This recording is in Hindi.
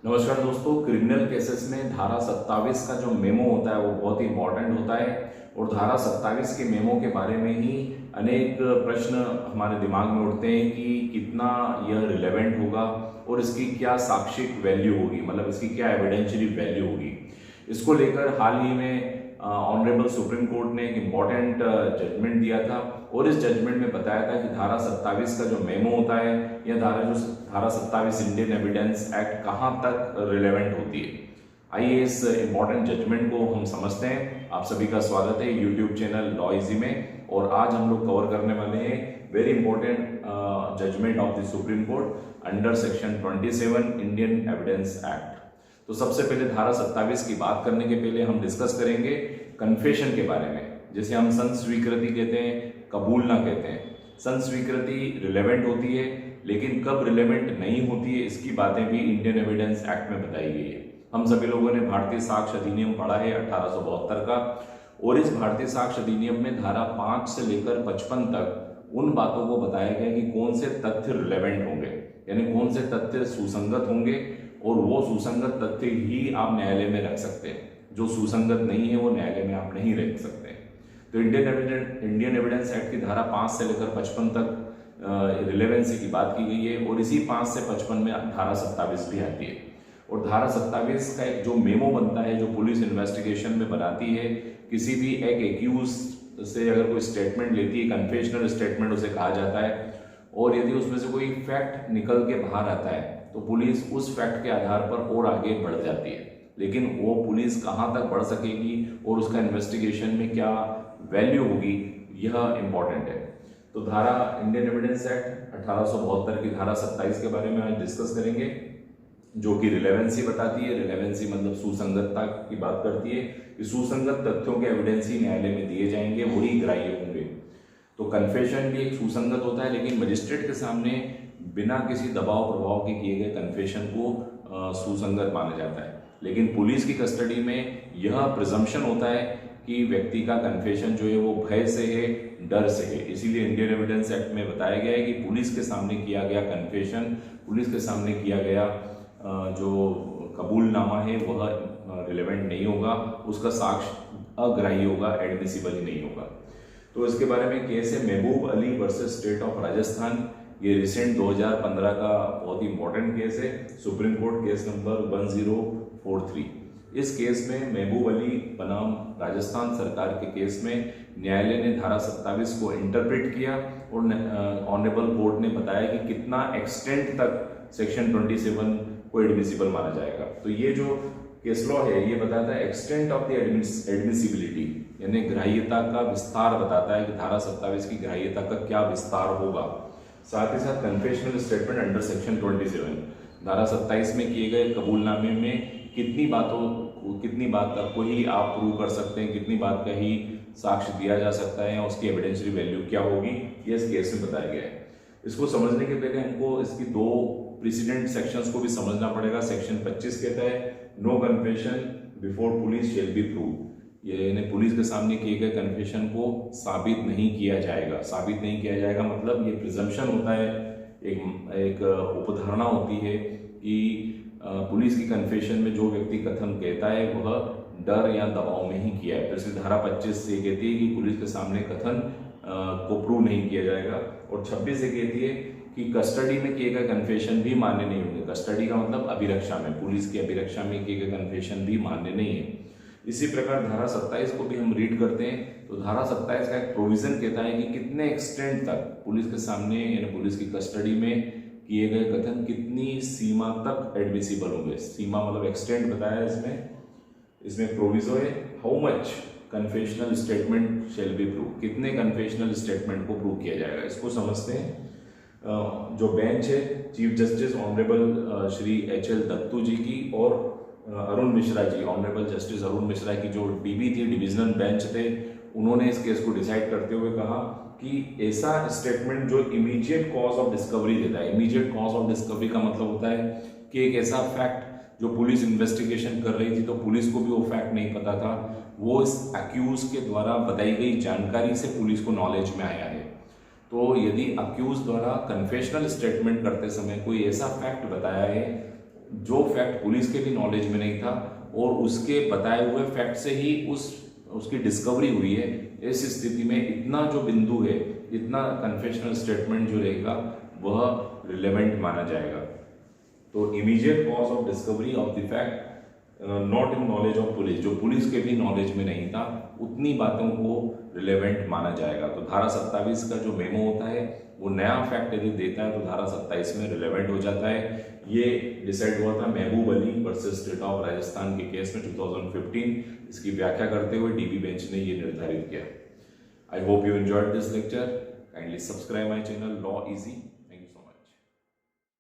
नमस्कार दोस्तों। क्रिमिनल केसेस में धारा 27 का जो मेमो होता है वो बहुत ही इंपॉर्टेंट होता है और धारा 27 के मेमो के बारे में ही अनेक प्रश्न हमारे दिमाग में उठते हैं कि कितना यह रिलेवेंट होगा और इसकी क्या साक्षिक वैल्यू होगी, मतलब इसकी क्या एविडेंशियली वैल्यू होगी। इसको लेकर हाल ही में ऑनरेबल सुप्रीम कोर्ट ने एक इम्पॉर्टेंट जजमेंट दिया था और इस जजमेंट में बताया था कि धारा 27 का जो मेमो होता है या धारा 27 इंडियन एविडेंस एक्ट कहाँ तक रिलेवेंट होती है। आइए इस इम्पॉर्टेंट जजमेंट को हम समझते हैं। आप सभी का स्वागत है यूट्यूब चैनल लॉ इजी में और आज हम लोग कवर करने वाले हैं very important judgement of the Supreme Court under section 27 Indian Evidence Act. तो सबसे पहले धारा 27 की बात करने के पहले हम डिस्कस करेंगे कन्फेशन के बारे में, जिसे हम संस्वीकृति कहते हैं, कबूलना कहते हैं। संस्वीकृति रिलेवेंट होती है लेकिन कब रिलेवेंट नहीं होती है इसकी बातें भी इंडियन एविडेंस एक्ट में बताई गई है। हम सभी लोगों ने भारतीय साक्ष्य अधिनियम पढ़ा है 1872 का, और इस भारतीय साक्ष्य अधिनियम में धारा 5 से लेकर 55 तक उन बातों को बताया गया कि कौन से तथ्य रिलेवेंट होंगे, यानी कौन से तथ्य सुसंगत होंगे और वो सुसंगत तथ्य ही आप न्यायालय में रख सकते हैं। जो सुसंगत नहीं है वो न्यायालय में आप नहीं रख सकते। तो इंडियन एविडेंस एक्ट की धारा 5 से लेकर 55 तक रिलेवेंसी की बात की गई है और इसी 5 से 55 में धारा 27 भी आती है। और धारा 27 का एक जो मेमो बनता है, जो पुलिस इन्वेस्टिगेशन में बनाती है, किसी भी एक एक्यूज से अगर कोई स्टेटमेंट लेती है, कन्फेशनल स्टेटमेंट उसे कहा जाता है, और यदि उसमें से कोई फैक्ट निकल के बाहर आता है तो पुलिस उस फैक्ट के आधार पर और आगे बढ़ जाती है। लेकिन वो पुलिस कहाँ तक बढ़ सकेगी और उसका इन्वेस्टिगेशन में क्या वैल्यू होगी, यह इंपॉर्टेंट है। तो धारा इंडियन एविडेंस एक्ट 1872 की धारा 27 के बारे में आज डिस्कस करेंगे, जो कि रिलेवेंसी बताती है। रिलेवेंसी मतलब सुसंगतता की बात करती है कि सुसंगत तथ्यों के एविडेंस ही न्यायालय में दिए जाएंगे, वही ग्राह्य होंगे। तो कन्फेशन भी एक सुसंगत होता है, लेकिन मजिस्ट्रेट के सामने बिना किसी दबाव प्रभाव के किए गए कन्फेशन को सुसंगत माना जाता है। लेकिन पुलिस की कस्टडी में यह प्रिजम्पशन होता है कि व्यक्ति का कन्फेशन जो है वो भय से है, डर से है। इसीलिए इंडियन एविडेंस एक्ट में बताया गया है कि पुलिस के सामने किया गया कन्फेशन, पुलिस के सामने किया गया जो कबूलनामा है वह रिलेवेंट नहीं होगा, उसका साक्ष्य अग्राह्य होगा, एडमिसिबल ही नहीं होगा। तो इसके बारे में केस है महबूब Ali versus state of Rajasthan. ये रिसेंट 2015 का बहुत ही इंपॉर्टेंट केस है, सुप्रीम कोर्ट केस नंबर 1043। इस केस में महबूब अली बनाम राजस्थान सरकार के केस में न्यायालय ने धारा 27 को इंटरप्रेट किया और ऑनरेबल कोर्ट ने बताया कि कितना एक्सटेंट तक सेक्शन 27 को एडमिसिबल माना जाएगा। तो ये जो केस लॉ है ये बताता है एक्सटेंट ऑफ द एडमिसिबिलिटी, यानी ग्राह्यता का विस्तार बताता है कि धारा 27 की ग्राह्यता का क्या विस्तार होगा। साथ ही साथ कन्फेशनल स्टेटमेंट अंडर सेक्शन 27, धारा 27 में किए गए कबूलनामे में कितनी बात तक को ही आप प्रूव कर सकते हैं, कितनी बात का ही साक्ष्य दिया जा सकता है या उसकी एविडेंशियली वैल्यू क्या होगी, ये इस केस में बताया गया है। इसको समझने के पहले हमको इसकी दो प्रेसिडेंट सेक्शंस को भी समझना पड़ेगा। सेक्शन 25 कहता है no confession before police shall be prove, यानी पुलिस के सामने किए गए कन्फेशन को साबित नहीं किया जाएगा। साबित नहीं किया जाएगा मतलब ये प्रिजम्पशन होता है, एक उपधारणा होती है कि पुलिस की कन्फेशन में जो व्यक्ति कथन कहता है वह डर या दबाव में ही किया है। तो इसलिए धारा 25 से कहती है कि पुलिस के सामने कथन को प्रूव नहीं किया जाएगा, और 26 से कहती है कि कस्टडी में किए गए कन्फेशन भी मान्य नहीं होंगे। कस्टडी का मतलब अभिरक्षा में, पुलिस की अभिरक्षा में किए गए कन्फेशन भी मान्य नहीं है। इसी प्रकार धारा 27 को भी हम रीड करते हैं तो धारा 27 का एक प्रोविजन कहता है कि कितने एक्सटेंट तक पुलिस के सामने यानी पुलिस की कस्टडी में किए गए कथन कितनी सीमा तक एडमिसिबल होंगे। सीमा मतलब एक्सटेंट बताया है इसमें प्रोविजो है how much confessional statement shall be prove, कितने कन्फेशनल स्टेटमेंट को प्रूव किया जाएगा। इसको समझते हैं। जो बेंच है chief justice honourable Shri HL Dattu ji की और अरुण मिश्रा जी, ऑनरेबल जस्टिस अरुण मिश्रा की जो DB थी, डिविजनल बेंच थे, उन्होंने इस केस को डिसाइड करते हुए कहा कि ऐसा स्टेटमेंट जो इमीडिएट कॉज ऑफ डिस्कवरी देता है। इमीडिएट कॉज ऑफ डिस्कवरी का मतलब होता है कि एक ऐसा फैक्ट जो पुलिस इन्वेस्टिगेशन कर रही थी तो पुलिस को भी वो फैक्ट नहीं पता था, वो इस अक्यूज के द्वारा बताई गई जानकारी से पुलिस को नॉलेज में आया है। तो यदि अक्यूज द्वारा कन्फेशनल स्टेटमेंट करते समय कोई ऐसा फैक्ट बताया है जो फैक्ट पुलिस के भी नॉलेज में नहीं था और उसके बताए हुए फैक्ट से ही उसकी डिस्कवरी हुई है, इस स्थिति में इतना जो बिंदु है, इतना कन्फेशनल स्टेटमेंट जो रहेगा वह रिलेवेंट माना जाएगा। तो immediate cause of discovery of the fact not in knowledge of police, जो पुलिस के भी नॉलेज में नहीं था, उतनी बातों को रिलेवेंट माना जाएगा। तो धारा 27 का जो मेमो होता है वो नया फैक्ट यदि देता है तो धारा 27 में रिलेवेंट हो जाता है। ये डिसाइड हुआ था महबूब Ali versus state of Rajasthan के केस में 2015। इसकी व्याख्या करते हुए डीबी बेंच ने ये निर्धारित किया। I hope you enjoyed this lecture. Kindly subscribe my channel law easy.